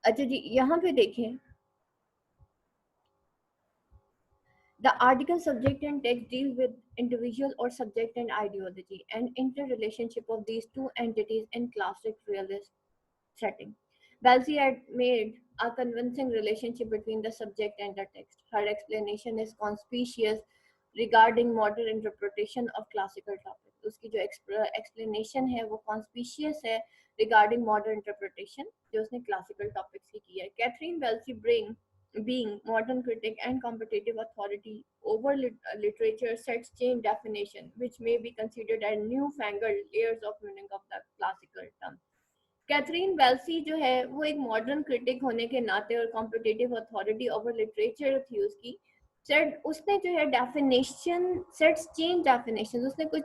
अच्छा जी, यहाँ पे देखें, the article subject and text deal with individual or subject and ideology and interrelationship of these two entities in classic realist setting. Balzi had made a convincing relationship between the subject and the text. Her explanation is conspicuous regarding modern interpretation of classical topics. उसकी जो explanation है वो conspicuous है regarding modern interpretation जो उसने classical topics की है. Catherine Balzi being modern critic and competitive authority over literature sets change definition which may be considered as newfangled layers of meaning of the classical term. Catherine Belsey जो है वो एक modern critic होने के नाते और कॉम्पिटिटिव अथॉरिटी ओवर लिटरेचर थी उसकी, सेट उसने जो है डेफिनेशन सेट्स चेंज डेफिनेशन, उसने कुछ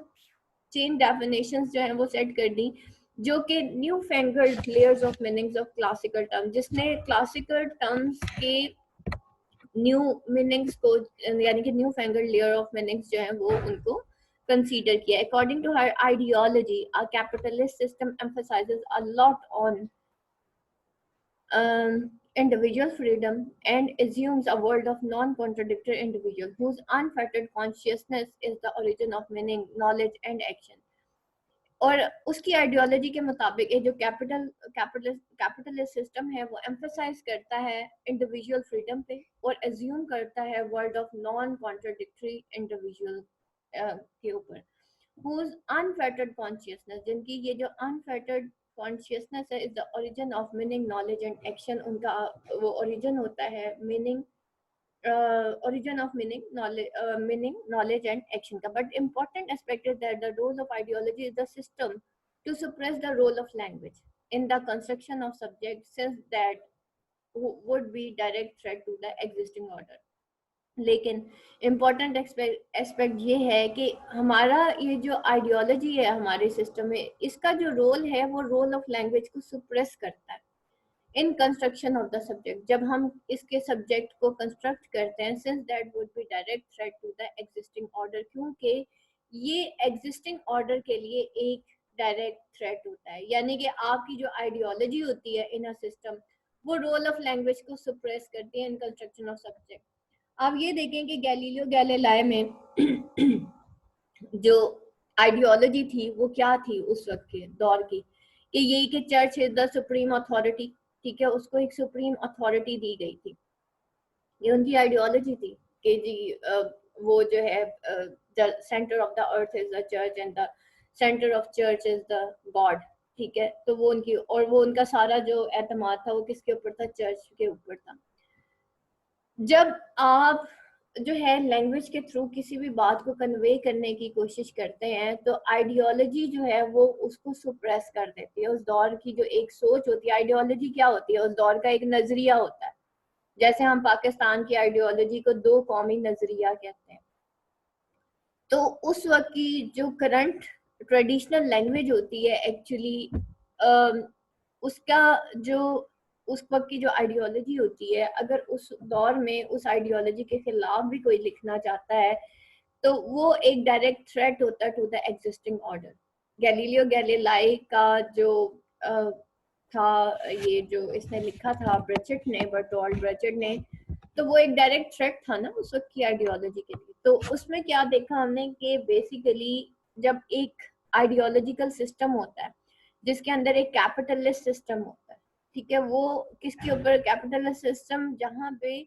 चेंज डेफिनेशंस जो है वो सेट कर दी जो कि newfangled layers of meanings of classical term, जिसने क्लासिकल टर्म्स के न्यू मीनिंग्स को यानी कि newfangled layer of meanings जो है वो उनको consider किया. According to her ideology, a capitalist system emphasizes a lot on individual freedom and assumes a world of non-contradictory individuals whose unfettered consciousness is the origin of meaning, knowledge and action. और उसकी ideology के मुताबिक ये जो capitalist system है वो emphasise करता है इंडिविजुअल फ्रीडम पे और एज्यूम करता है world of non contradictory individual के ऊपर, whose unfettered consciousness, जिनकी ये जो unfettered consciousness है, is the origin of meaning, knowledge and action. उनका वो origin होता है meaning, origin of meaning, knowledge and action का. But important aspect is that the role of ideology is the system to suppress the role of language in the construction of subjects, since that would be direct threat to the existing order. लेकिन important aspect ये है कि हमारा ये जो ideology है हमारे system में, इसका जो रोल है वो रोल ऑफ लैंग्वेज को सुप्रेस करता है in construction of the subject. जब हम इसके सब्जेक्ट को कंस्ट्रक्ट करते हैं, since that would be direct threat to the existing order, क्योंकि ये एग्जिस्टिंग ऑर्डर के लिए एक डायरेक्ट थ्रेट होता है. यानी कि आपकी जो आइडियोलॉजी होती है इन अ सिस्टम, वो रोल ऑफ लैंग्वेज को सुप्रेस करती है इन कंस्ट्रक्शन ऑफ सब्जेक्ट. आप ये देखें कि गैलीलियो गैलीलाई में जो आइडियोलॉजी थी वो क्या थी उस वक्त के दौर की, कि यही कि church is the supreme authority. ठीक है, उसको एक सुप्रीम अथॉरिटी दी गई थी. ये उनकी आइडियोलॉजी थी कि जी वो जो है centre of the earth is the church and the centre of church is the God. ठीक है, तो वो उनकी, और वो उनका सारा जो एतमाद था वो किसके ऊपर था? चर्च के ऊपर था. जब आप जो है लैंग्वेज के थ्रू किसी भी बात को कन्वे करने की कोशिश करते हैं तो आइडियोलॉजी जो है वो उसको सुप्रेस कर देती है. उस दौर की जो एक सोच होती है, आइडियोलॉजी क्या होती है? उस दौर का एक नजरिया होता है. जैसे हम पाकिस्तान की आइडियोलॉजी को दो कौमी नजरिया कहते हैं. तो उस वक्त की जो करंट ट्रेडिशनल लैंग्वेज होती है एक्चुअली उसका जो उस वक्त की जो आइडियोलॉजी होती है, अगर उस दौर में उस आइडियोलॉजी के खिलाफ भी कोई लिखना चाहता है तो वो एक डायरेक्ट थ्रेट होता है to the existing order. Galileo Galilei का जो था, ये जो इसने लिखा था ब्रेचेट ने, बर्टोल्ड ब्रेचेट ने, तो वो एक डायरेक्ट थ्रेट था ना उस वक्त की आइडियोलॉजी के लिए. तो उसमें क्या देखा हमने कि बेसिकली जब एक आइडियोलॉजिकल सिस्टम होता है जिसके अंदर एक कैपिटलिस्ट सिस्टम होता है, ठीक है, वो किसके ऊपर? कैपिटलिस्ट सिस्टम जहाँ पे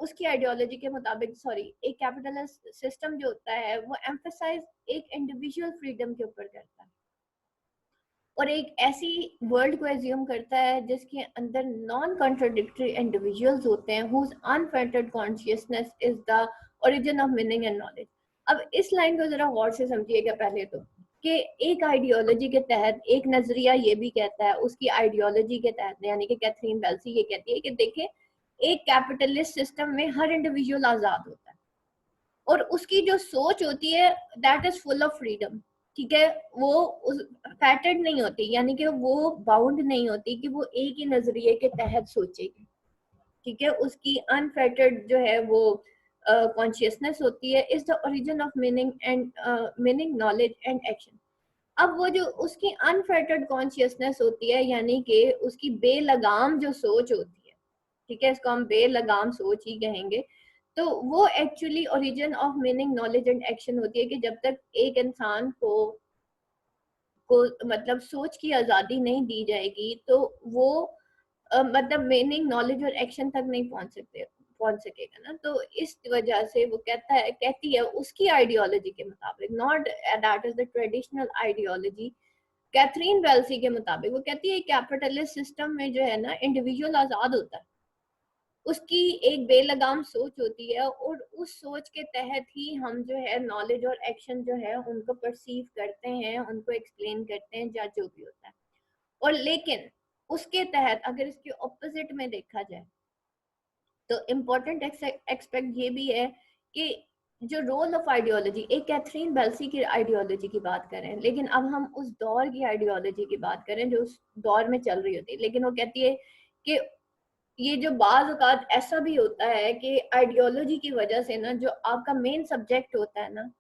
उसकी आइडियोलॉजी के मुताबिक, सॉरी, एक कैपिटलिस्ट सिस्टम जो होता है वो एम्फसाइज एक इंडिविजुअल फ्रीडम के ऊपर करता है और एक ऐसी वर्ल्ड को एज्यूम करता है जिसके अंदर नॉन कॉन्ट्राडिक्टरी इंडिविजुअल्स होते हैं, whose unfiltered consciousness is the origin of meaning and knowledge. अब इस लाइन को जरा गौर से समझिएगा पहले तो, कि एक आइडियोलॉजी के तहत एक नजरिया ये भी कहता है, उसकी आइडियोलॉजी के तहत, यानी कि कैथरीन वेल्सी ये कहती है कि देखें, एक कैपिटलिस्ट सिस्टम में हर इंडिविजुअल आजाद होता है और उसकी जो सोच होती है that is full of freedom. ठीक है, वो फैटेड नहीं होती, यानी कि वो बाउंड नहीं होती कि वो एक ही नजरिए के तहत सोचेगी. ठीक है, उसकी अनफेटेड जो है वो कॉन्शियसनेस होती है, is the origin of meaning and meaning, knowledge and action. अब वो जो उसकी अनफेटर्ड कॉन्शियसनेस होती है, यानी कि उसकी बेलगाम जो सोच होती है, ठीक है, इसको हम बेलगाम सोच ही कहेंगे, तो वो actually origin of meaning knowledge and action होती है कि जब तक एक इंसान को मतलब सोच की आज़ादी नहीं दी जाएगी तो वो मतलब मीनिंग नॉलेज और एक्शन तक नहीं पहुंच सकेगा ना। तो इस वजह से वो कहती है उसकी आइडियोलॉजी के मुताबिक, not that is the traditional ideology, Catherine Belsey के मुताबिक वो कहती है कैपिटलिस्ट सिस्टम में जो है ना इंडिविजुअल आजाद होता है, उसकी एक बेलगाम सोच होती है और उस सोच के तहत ही हम जो है नॉलेज और एक्शन जो है उनको परसीव करते हैं, उनको एक्सप्लेन करते हैं, या जो भी होता है। और लेकिन उसके तहत अगर इसके ऑपोजिट में देखा जाए तो इम्पोर्टेंट एक्सपेक्ट ये भी है कि जो रोल ऑफ आइडियोलॉजी, एक कैथरीन बेल्सी की आइडियोलॉजी की बात करें, लेकिन अब हम उस दौर की आइडियोलॉजी की बात करें जो उस दौर में चल रही होती है, लेकिन वो कहती है कि ये जो बाज औकात ऐसा भी होता है कि आइडियोलॉजी की वजह से ना जो आपका मेन सब्जेक्ट होता है ना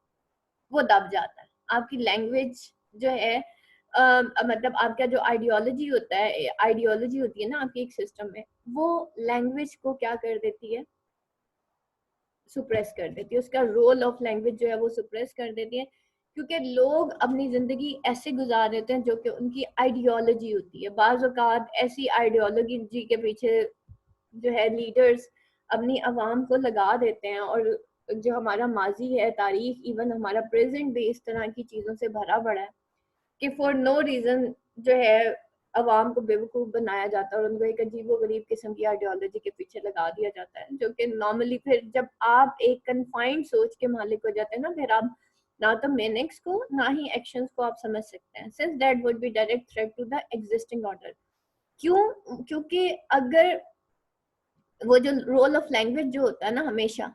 वो दब जाता है, आपकी लैंग्वेज जो है मतलब आपका जो आइडियोलॉजी होता है, आइडियोलॉजी होती है ना आपकी एक सिस्टम में, वो लैंग्वेज को क्या कर देती है, सुप्रेस कर देती है, उसका रोल ऑफ लैंग्वेज जो है वो सुप्रेस कर देती है, क्योंकि लोग अपनी जिंदगी ऐसे गुजार देते हैं जो कि उनकी आइडियोलॉजी होती है। बाज़ औक़ात ऐसी आइडियोलॉजी के पीछे जो है लीडर्स अपनी आवाम को लगा देते हैं, और जो हमारा माजी है, तारीख, इवन हमारा प्रेजेंट भी इस तरह की चीज़ों से भरा पड़ा है कि फॉर नो रीज़न जो है अवाम को बेवकूफ़ बनाया जाता है और उनको एक अजीबो गरीब किस्म की आइडियोलॉजी के पीछे लगा दिया जाता है, जो कि नॉर्मली फिर जब आप एक कन्फाइंड सोच के मालिक हो जाते हैं ना, फिर आप ना तो मीनिंग्स को ना ही एक्शंस को आप समझ सकते हैं, since that would be direct threat to the existing order. क्यों? क्योंकि अगर वो जो रोल ऑफ लैंग्वेज जो होता है ना हमेशा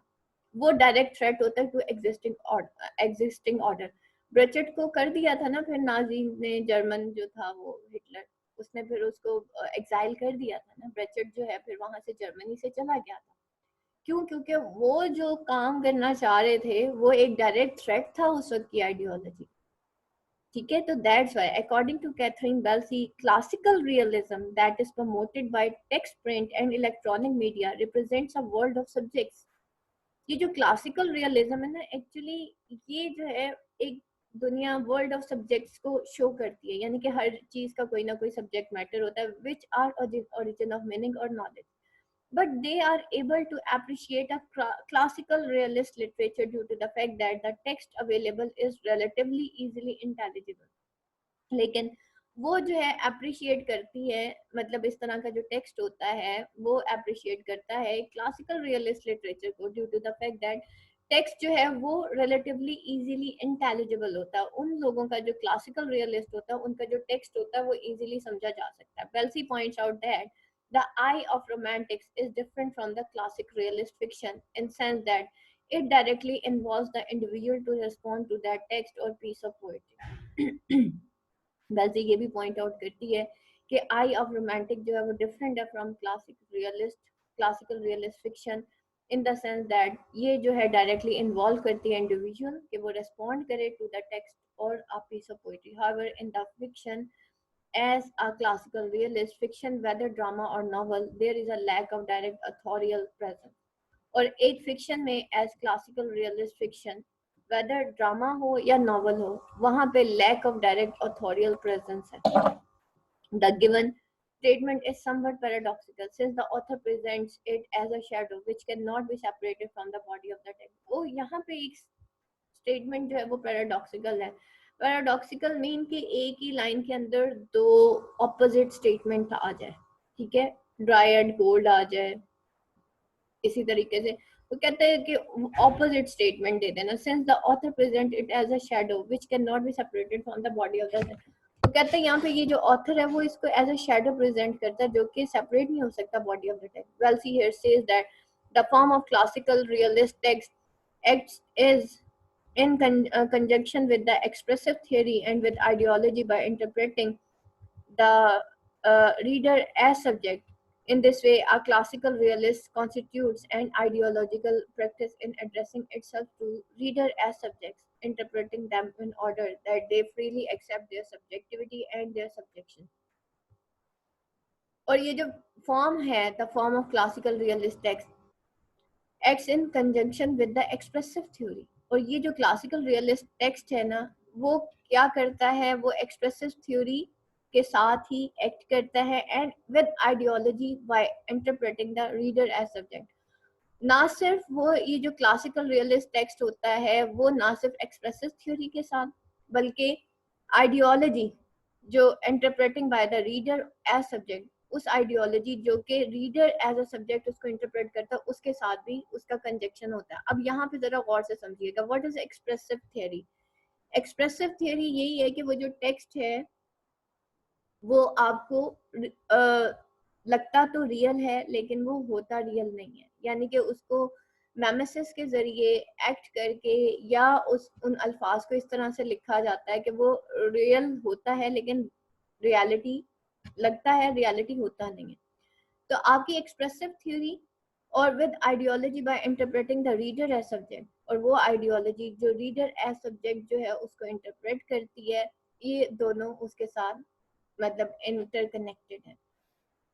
वो डायरेक्ट थ्रेट होता है टू एग्जिस्टिंग ऑर्डर। ब्रेचेट को कर दिया था ना फिर नाजी ने, जर्मन जो था वो हिटलर, उसने फिर उसको एग्जाइल कर दिया था ना, ब्रेचेट जो है फिर वहां से जर्मनी से चला गया था। क्यों? क्योंकि वो जो काम करना चाह रहे थे वो एक डायरेक्ट थ्रेट था उस वक्त की आइडियोलॉजी, ठीक है। तो that's why according to Catherine Belsey classical realism that is promoted by text, print and electronic media represents a world of subjects. ये जो क्लासिकल रियलिज्म है ना, एक्चुअली ये जो है एक दुनिया वर्ल्ड ऑफ सब्जेक्ट्स को शो करती है, यानी कि हर चीज का कोई ना कोई सब्जेक्ट मैटर होता है which are origin of meaning or knowledge, but they are able to appreciate a classical realist literature due to the fact that the text available is relatively easily intelligible। लेकिन वो जो है appreciate करती है, मतलब इस तरह का जो टेक्स्ट होता है वो अप्रिशिएट करता है क्लासिकल रियलिस्ट लिटरेचर को due to the fact that text जो है वो रिलेटिवली इजीली इंटेलिजिबल होता है। उन लोगों का जो क्लासिकल रियलिस्ट होता है उनका जो टेक्स्ट होता है वो इजीली समझा जा सकता है। Belsey points out that the eye of romantics is different from the classic realist fiction in sense that it directly involves the individual to respond to that text or piece of poetry। वैसे ये भी point out करती है कि आई of romantic जो है वो different है from classical realist fiction in the sense that ये जो है डायरेक्टली इन्वॉल्व करती है इंडिविजुअल कि वो रेस्पॉन्ड करे टू द टेक्स्ट और a piece of poetry. However in the fiction as a classical realist fiction, whether drama or novel, there is a lack of direct authorial presence। और एक fiction में as classical realist fiction whether drama हो या novel हो वहां पे lack of direct authorial presence है। The given statement is somewhat paradoxical since the author presents it as a shadow which cannot be separated from the body of the text। वो यहाँ पे एक स्टेटमेंट जो है वो पैराडॉक्सिकल है। Paradoxical mean कि एक ही लाइन के अंदर दो ऑपोजिट स्टेटमेंट आ जाए, ठीक है, ड्राई एंड कोल्ड आ जाए, इसी तरीके से वो कहते हैं कि ऑपोजिट स्टेटमेंट दे देना। Since the author present it as a shadow which can not be separated from the body of the, तो कहते हैं यहाँ पे ये जो ऑथर है वो इसको एज अ शैडो प्रेजेंट करता है जो कि सेपरेट नहीं हो सकता body of the text. Wellesley here says that the form of classical realist text acts is in conjunction with the expressive theory and with ideology by interpreting the reader as subject. In this way, a classical realist constitutes an ideological practice in addressing itself to reader as subjects। interpreting them in order that they freely accept their subjectivity and their subjection. और ये जो form है, the form of classical realist text acts in conjunction with the expressive theory. और ये जो classical realist text है ना, वो क्या करता है, वो एक्सप्रेसिव थ्योरी के साथ ही एक्ट करता है and with ideology by interpreting the reader as subject. ना सिर्फ वो ये जो क्लासिकल रियलिस्ट टेक्स्ट होता है वो ना सिर्फ एक्सप्रेसिव थ्योरी के साथ, बल्कि आइडियोलॉजी जो interpreting by the reader as subject, उस आइडियोलॉजी जो कि रीडर एज अ सब्जेक्ट उसको इंटरप्रेट करता है, उसके साथ भी उसका कंजक्शन होता है. अब यहाँ पे जरा गौर से समझिएगा, what is expressive theory. Expressive theory यही है कि वो जो टेक्स्ट है वो आपको लगता तो रियल है लेकिन वो होता रियल नहीं है, यानी कि उसको मेमेसिस के जरिए एक्ट करके या उन अल्फाज को इस तरह से लिखा जाता है कि वो रियल होता है लेकिन रियलिटी लगता है, रियलिटी होता नहीं है. तो आपकी एक्सप्रेसिव थ्योरी और with ideology by interpreting the reader as subject, और वो आइडियोलॉजी जो रीडर एज सब्जेक्ट जो है उसको इंटरप्रेट करती है, ये दोनों उसके साथ मतलब इंटरकनेक्टेड है.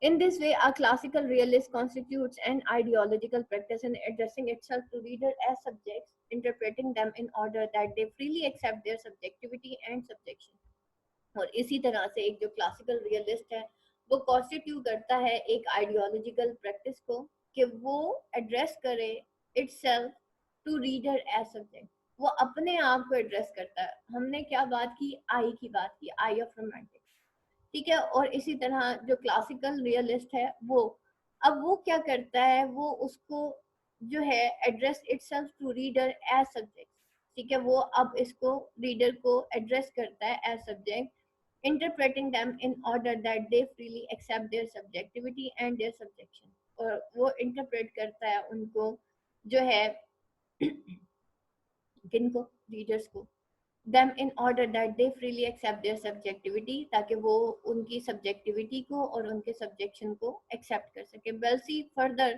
In this way, a classical realist constitutes an ideological practice in addressing itself to reader as subjects, interpreting them in order that they freely accept their subjectivity and subjection. और इसी तरह से एक जो क्लासिकल रियलिस्ट है वो constitute करता है एक आइडियोलॉजिकल प्रैक्टिस को कि वो एड्रेस करे itself to reader as subject. वो अपने आप को एड्रेस करता है. हमने क्या बात की, आई की बात की, आई ऑफ रोमांटिक, ठीक है. और इसी तरह जो क्लासिकल रियलिस्ट है वो अब वो क्या करता है, वो उसको जो है address itself to reader as subject, ठीक है. वो अब इसको रीडर को एड्रेस करता है as subject, interpreting them in order that they freely accept their subjectivity and their subjection. और वो इंटरप्रेट करता है उनको जो है किनको, रीडर्स को, them in order that they freely accept their subjectivity, ताकि वो उनकी subjectivity को और उनके subjection को accept कर सके. Belsey further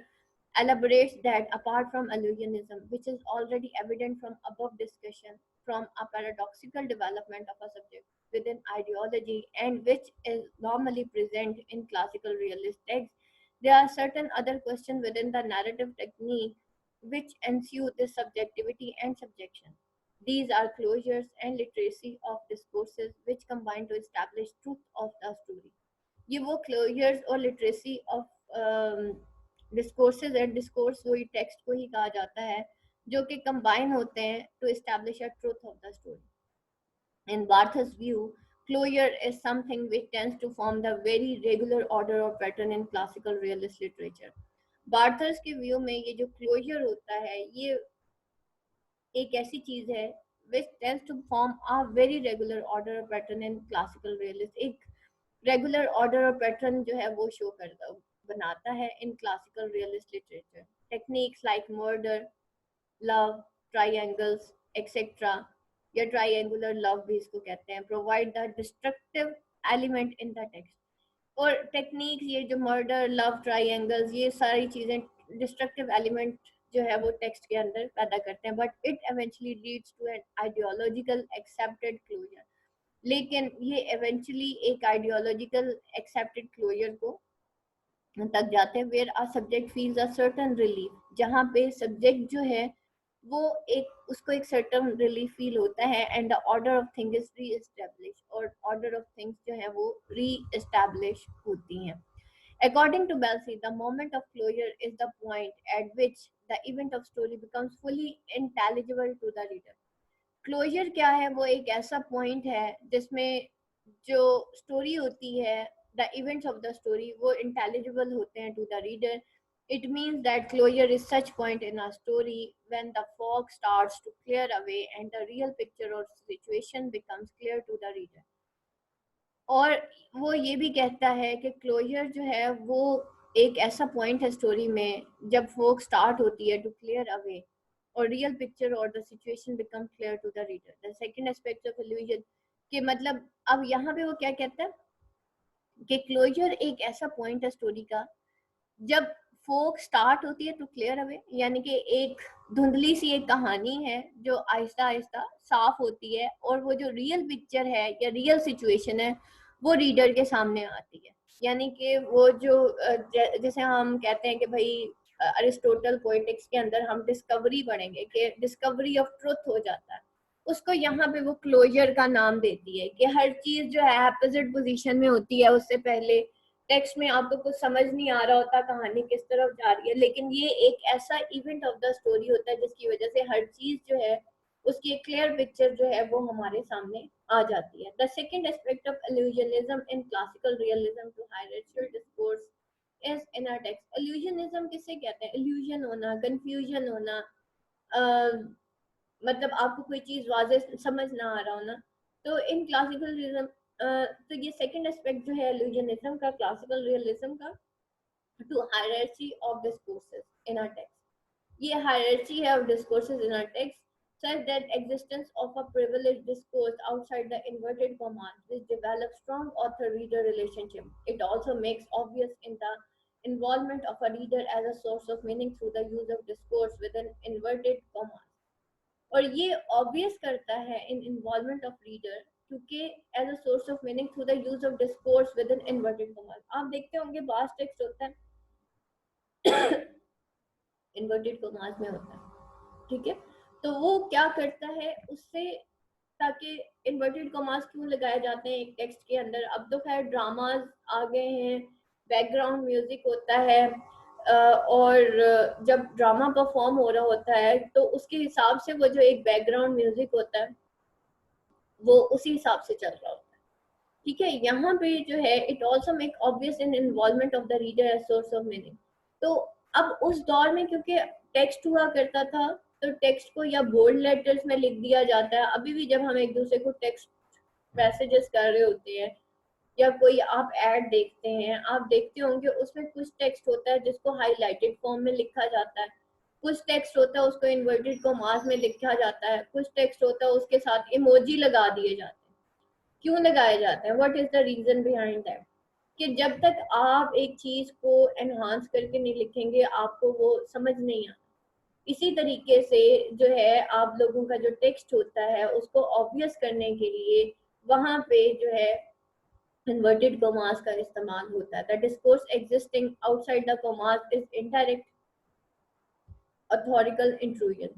elaborates that apart from illusionism, which is already evident from above discussion, from a paradoxical development of a subject within ideology and which is normally present in classical realist texts, there are certain other questions within the narrative technique which ensue this subjectivity and subjection. These are closures and literacy of discourses which combine to establish truth of the story. ये वो closures और literacy of discourses and discourse वही text को ही कहा जाता है जो कि combine होते हैं to establish a truth of the story. In Barthes' view, closure is something which tends to form the very regular order or pattern in classical realist literature. बार्थर्स के व्यू में ये जो क्लोजर होता है ये एक ऐसी चीज है which tends to form a very regular order or pattern in classical realist. एक रेगुलर ऑर्डर और पैटर्न जो है वो शो करता बनाता है in classical realist literature. Techniques like murder, love, triangles etcetera, या ट्राइंगुलर लव भी इसको कहते हैं, provide the destructive element in the text. और टेक्निक्स ये जो मर्डर, लव, ट्राइंगल्स, ये सारी चीजें डिस्ट्रक्टिव एलिमेंट जो है वो टेक्स्ट के अंदर पैदा करते हैं, but it eventually leads to an ideological accepted closure. लेकिन ये इवेंचुअली एक आइडियोलॉजिकल एक्सेप्टेड क्लोजर को तक जाते हैं where a subject feels a certain relief, जहाँ पे सब्जेक्ट जो है वो एक उसको एक सर्टेन रिलीफ फील होता है and the order of things is री एस्टैब्लिश, और ऑर्डर ऑफ थिंग्स जो है वो री एस्टैब्लिश होती हैं. According to Belsey, the moment of closure is the point at which the event of story becomes fully intelligible to the reader. Closure क्या है, वो एक ऐसा पॉइंट है जिसमें जो स्टोरी होती है, the events of the story, वो इंटेलिजिबल होते हैं to the reader. It means that closure is such point in a story when the fog starts to clear away and the real picture or situation becomes clear to the reader. और वो ये भी कहता है कि closure जो है वो एक ऐसा पॉइंट है स्टोरी में जब फोक स्टार्ट होती है टू क्लियर अवे और रियल पिक्चर और the situation become clear to the reader. The second aspect of illusion कि मतलब अब यहाँ पे वो क्या कहता है कि क्लोजर एक ऐसा पॉइंट है स्टोरी का जब फोक स्टार्ट होती है टू क्लियर अवे, यानी कि एक धुंधली सी एक कहानी है जो आहिस्ता आहिस्ता साफ होती है, और वो जो रियल पिक्चर है या रियल सिचुएशन है वो रीडर के सामने आती है। यानी कि वो जो जैसे हम कहते हैं कि भाई अरिस्टोटल पोएटिक्स के अंदर हम डिस्कवरी पढ़ेंगे कि डिस्कवरी ऑफ ट्रुथ हो जाता है, उसको यहाँ पे वो क्लोजर का नाम देती है कि हर चीज जो है अपोजिट पोजीशन में होती है। उससे पहले टेक्स्ट में आपको कुछ समझ नहीं आ रहा होता कहानी किस तरफ जा रही है, लेकिन ये एक ऐसा इवेंट ऑफ द स्टोरी होता है जिसकी वजह से हर चीज जो है उसकी एक क्लियर पिक्चर जो है वो हमारे सामने आ जाती है। The second aspect of illusionism in classical realism to hierarchical discourse is inner text. Illusionism किसे कहते हैं? इल्यूजन होना, कंफ्यूजन होना, मतलब आपको कोई चीज वाजे समझ ना आ रहा हो ना। तो इन क्लासिकल रियलिज्म तो ये सेकंड एस्पेक्ट जो है इल्यूजनिज्म का, क्लासिकल रियलिज्म का, to hierarchy of discourses in our text. ये हायरार्ची है of discourses in our text such that existence of a privileged discourse outside the inverted commas which develops strong author-reader relationship. It also makes obvious in the involvement of a reader as a source of meaning through the use of discourse within inverted commas. और ये obvious करता है in involvement of reader क्योंकि as a source of meaning through the use of discourse within inverted commas. आप देखते होंगे vast text होता है इन्वर्टेड कॉमास में होता है, ठीक है। तो वो क्या करता है उससे, ताकि इन्वर्टेड कॉमास क्यों लगाए जाते हैं एक टेक्स्ट के अंदर? अब तो खैर ड्रामाज आ गए हैं, बैकग्राउंड म्यूजिक होता है, और जब ड्रामा परफॉर्म हो रहा होता है तो उसके हिसाब से वो जो एक बैकग्राउंड म्यूजिक होता है वो उसी हिसाब से चल रहा होता है, ठीक है। यहाँ पे जो है it also make obvious in involvement of the reader as source of meaning. तो अब उस दौर में क्योंकि टेक्स्ट हुआ करता था तो टेक्स्ट को या बोल्ड लेटर्स में लिख दिया जाता है। अभी भी जब हम एक दूसरे को टेक्स्ट मैसेजेस कर रहे होते हैं या कोई आप ऐड देखते हैं, आप देखते होंगे उसमें कुछ टेक्स्ट होता है जिसको हाईलाइटेड फॉर्म में लिखा जाता है, कुछ टेक्स्ट होता है उसको इन्वर्टेड कॉमास में लिखा जाता है, कुछ टेक्स्ट होता है उसके साथ इमोजी लगा दिए जाते हैं। क्यों लगाए जाते हैं? What is the reason behind that? कि जब तक आप एक चीज को एनहांस करके नहीं लिखेंगे आपको वो समझ नहीं आता। इसी तरीके से जो है आप लोगों का जो टेक्स्ट होता है उसको ऑब्वियस करने के लिए वहां पे जो है इन्वर्टेड कॉमास का इस्तेमाल होता है। The discourse existing outside the commas is indirect authorial intrusion,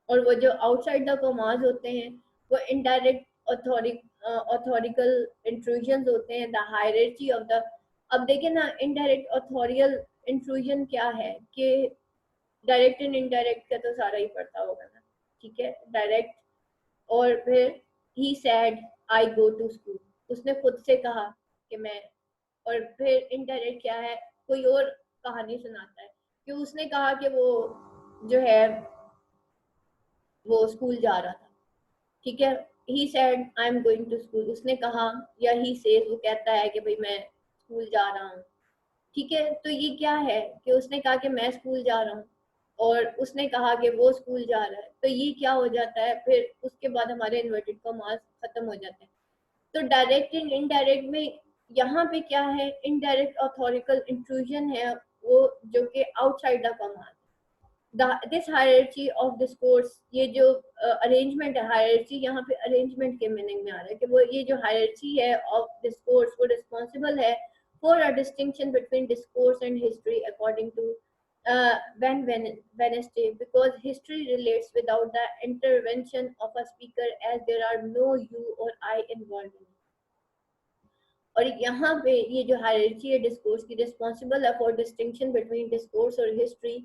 और वो जो आउटसाइड द कॉमास होते हैं वो इनडायरेक्ट ऑथोरिकल इंट्रूजन होते हैं। द हायरार्ची ऑफ द, अब देखिए ना इनडायरेक्ट ऑथोरियल इंट्रूजन क्या है कि डायरेक्ट एंड इनडायरेक्ट का तो सारा ही पड़ता होगा ना, ठीक है। डायरेक्ट, और फिर he said I go to school, उसने खुद से कहा कि मैं, और फिर इनडायरेक्ट क्या है, कोई और कहानी सुनाता है कि उसने कहा कि वो जो है वो स्कूल जा रहा था, ठीक है। He said I am going to school, उसने कहा, या ही सेज वो कहता है कि भाई मैं स्कूल जा रहा हूँ, ठीक है। तो ये क्या है कि उसने कहा कि मैं स्कूल जा रहा हूँ और उसने कहा कि वो स्कूल जा रहा है, तो ये क्या हो जाता है फिर उसके बाद हमारे इन्वर्टेड कॉमास खत्म हो जाते हैं। तो डायरेक्ट एंड इनडायरेक्ट में यहाँ पे क्या है, इनडायरेक्ट ऑथोरिकल इंट्रूजन है वो जो कि outside the commas. This hierarchy of discourse, ये जो अरेंजमेंट है, हायरार्ची यहाँ पे अरेंजमेंट के मीनिंग में आ रहा है कि वो ये जो हायरार्ची है ऑफ डिस्कोर्स वो रिस्पॉन्सिबल है for a distinction between discourse and history according to Wednesday, because history relates without the intervention of a speaker as there are no you or I involved in it. और यहाँ पे ये जो hierarchy है discourse की responsible है for distinction between discourse और history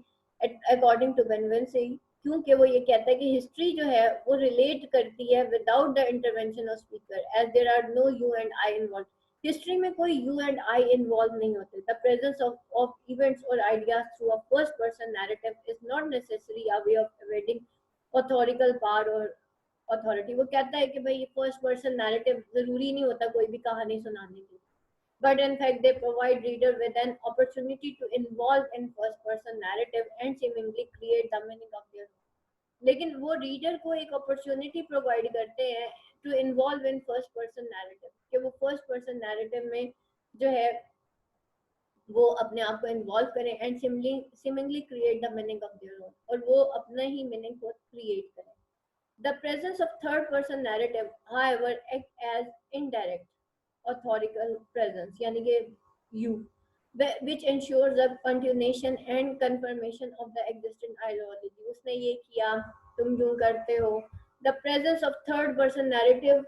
according to बेनवेंसी, क्योंकि वो ये कहता है कि हिस्ट्री जो है वो रिलेट करती है without the intervention of speaker as there are no you and I involve. History में कोई यू एंड आई इन्वॉल्व नहीं होते। द प्रेजेंस ऑफ इवेंट्स और ideas through a first person narrative is not necessary a way of avoiding authorial power और authority. वो कहता है कि भाई फर्स्ट पर्सन नैरेटिव जरूरी नहीं होता कोई भी कहानी सुनाने के, but in fact they provide reader with an opportunity to involve in first person narrative and seemingly create the meaning of their own। लेकिन वो रीडर को एक अपॉर्चुनिटी प्रोवाइड करते हैं to involve in first person narrative, कि वो first person narrative में जो है वो अपने आप को इन्वॉल्व करें and similarly create the meaning of their own, और वो अपना ही मीनिंग को क्रिएट करें. The presence of third person narrative, however, act as indirect authorical presence, यानी कि you, which ensures the continuation and confirmation of the existing ideology. उसने ये किया, तुम यूं करते हो. The presence of third person narrative,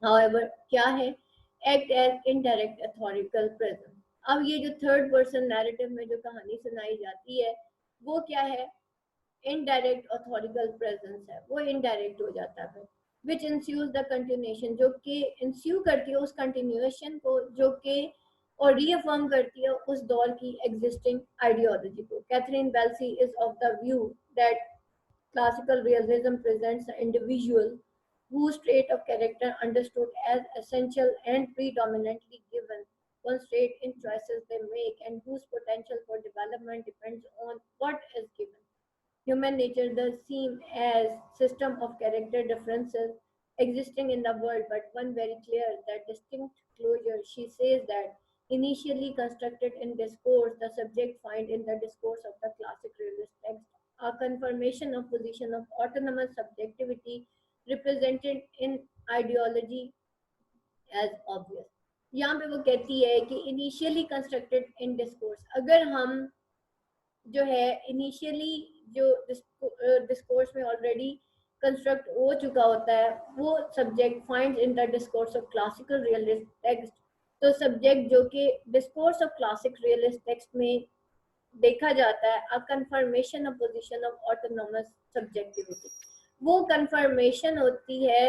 however, क्या है? Act as indirect authorical presence. अब ये जो थर्ड पर्सन नैरेटिव में जो कहानी सुनाई जाती है, वो क्या है? इनडायरेक्ट ऑथोरिकल प्रेजेंस है, वो इनडायरेक्ट हो जाता है. विच इंस्यूज द कंटिन्यूएशन, जो कि इंस्यू करती है उस कंटिन्यूएशन को, जो कि और रीअफर्म करती है उस दौर की एग्जिस्टिंग आइडियोलॉजी को. Catherine Belsey is of the view that classical realism presents an individual whose trait of character understood as essential and predominantly given constraint in choices they make, and whose potential for development depends on what is given. Human nature does seem as system of character differences existing in the world, but one very clear, that distinct closure. She says that initially constructed in discourse, the subject find in the discourse of the classic realist text a confirmation of position of autonomous subjectivity represented in ideology as obvious. यहाँ पे वो कहती है कि initially constructed in discourse, अगर हम जो है इनिशियली जो डिस्कोर्स में ऑलरेडी कंस्ट्रक्ट हो चुका होता है, वो subject finds in the discourse of classical realist text. तो सब्जेक्ट जो कि discourse of classic realist text में देखा जाता है, a confirmation of position of autonomous subjectivity, वो कंफर्मेशन होती है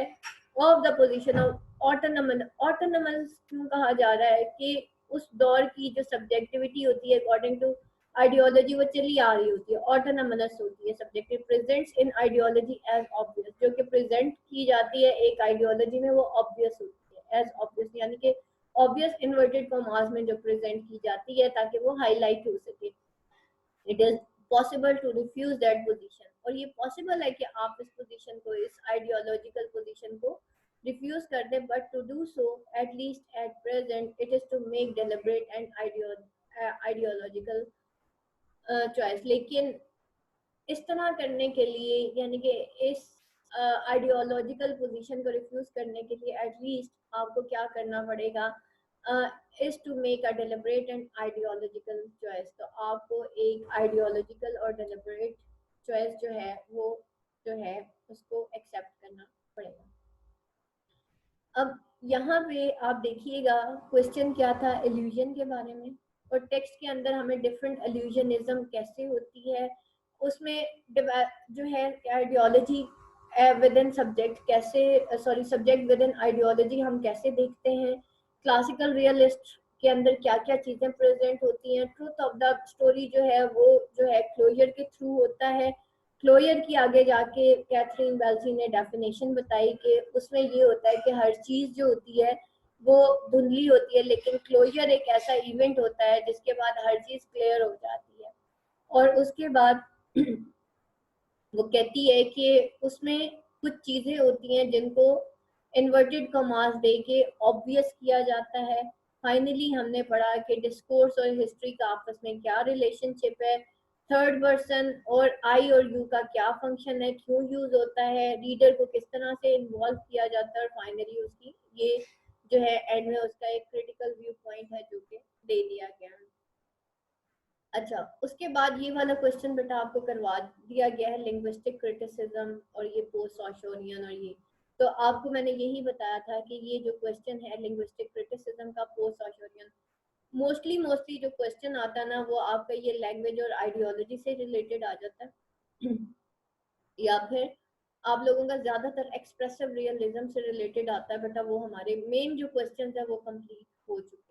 of the position of autonomous. Autonomous क्यों कहा जा रहा है? कि उस दौर की जो सब्जेक्टिविटी होती है अकॉर्डिंग टू आइडियोलॉजी वो चली आ रही होती है, ऑटोनोमस होती है. सब्जेक्टिव प्रेजेंट्स इन आइडियोलॉजी एज ऑब्वियस, जो कि प्रेजेंट की जाती है एक आइडियोलॉजी में, वो ऑब्वियस होती है एज ऑब्वियस, यानी कि ऑब्वियस इन्वर्टेड कॉमास में जो प्रेजेंट की जाती है ताकि वो हाईलाइट हो सके. It is possible to refuse that position, और ये पॉसिबल है कि आप इस पोजीशन को, इस आइडियोलॉजिकल पोजीशन को रिफ्यूज कर दे, but to do so at least at present it is to make deliberate and ideological choice. लेकिन इस तरह करने के लिए, यानी कि इस आइडियोलॉजिकल पोजीशन को रिफ्यूज करने के लिए एटलीस्ट आपको क्या करना पड़ेगा? Is to make a deliberate and ideological choice. तो आपको एक आइडियोलॉजिकल और डेलिब्रेट चॉइस जो है वो जो है उसको एक्सेप्ट करना पड़ेगा. अब यहाँ पे आप देखिएगा क्वेश्चन क्या था? इल्यूजन के बारे में, और टेक्स्ट के अंदर हमें डिफरेंट इल्यूजनिज्म कैसे होती है, उसमें जो है आइडियोलॉजी विद इन सब्जेक्ट कैसे, sorry subject with in ideology हम कैसे देखते हैं, क्लासिकल रियलिस्ट के अंदर क्या क्या चीज़ें प्रेजेंट होती हैं. ट्रूथ ऑफ द स्टोरी जो है वो जो है क्लोजर के थ्रू होता है. क्लोजर की आगे जाके कैथरीन बेल्सी ने डेफिनेशन बताई कि उसमें ये होता है कि हर चीज़ जो होती है वो धुंधली होती है, लेकिन क्लोजर एक ऐसा इवेंट होता है जिसके बाद हर चीज़ क्लियर हो जाती है. और उसके बाद वो कहती है कि उसमें कुछ चीज़ें होती हैं जिनको इन्वर्टेड कॉमास दे के ऑब्वियस किया जाता है. फाइनली हमने पढ़ा कि डिस्कोर्स और हिस्ट्री का आपस में क्या रिलेशनशिप है, थर्ड पर्सन और आई और यू का क्या फंक्शन है, क्यों यूज होता है, रीडर को किस तरह से इन्वॉल्व किया जाता है, और फाइनली उसकी ये जो है एंड में उसका एक क्रिटिकल व्यू पॉइंट है जो कि दे दिया गया है. अच्छा, उसके बाद ये वाला क्वेश्चन बेटा आपको करवा दिया गया है, लिंग्विस्टिक क्रिटिसिज्म और ये पोस्ट सॉशोनियन, और ये तो आपको मैंने यही बताया था कि ये जो क्वेश्चन है लिंग्विस्टिक क्रिटिसिज्म का पोस्ट सॉशोनियन, मोस्टली जो क्वेश्चन आता है ना वो आपका ये लैंग्वेज और आइडियोलॉजी से रिलेटेड आ जाता है या फिर आप लोगों का ज्यादातर एक्सप्रेसिव रियलिज्म से रिलेटेड आता है बेटा. वो हमारे मेन जो क्वेश्चन है वो कंप्लीट हो चुके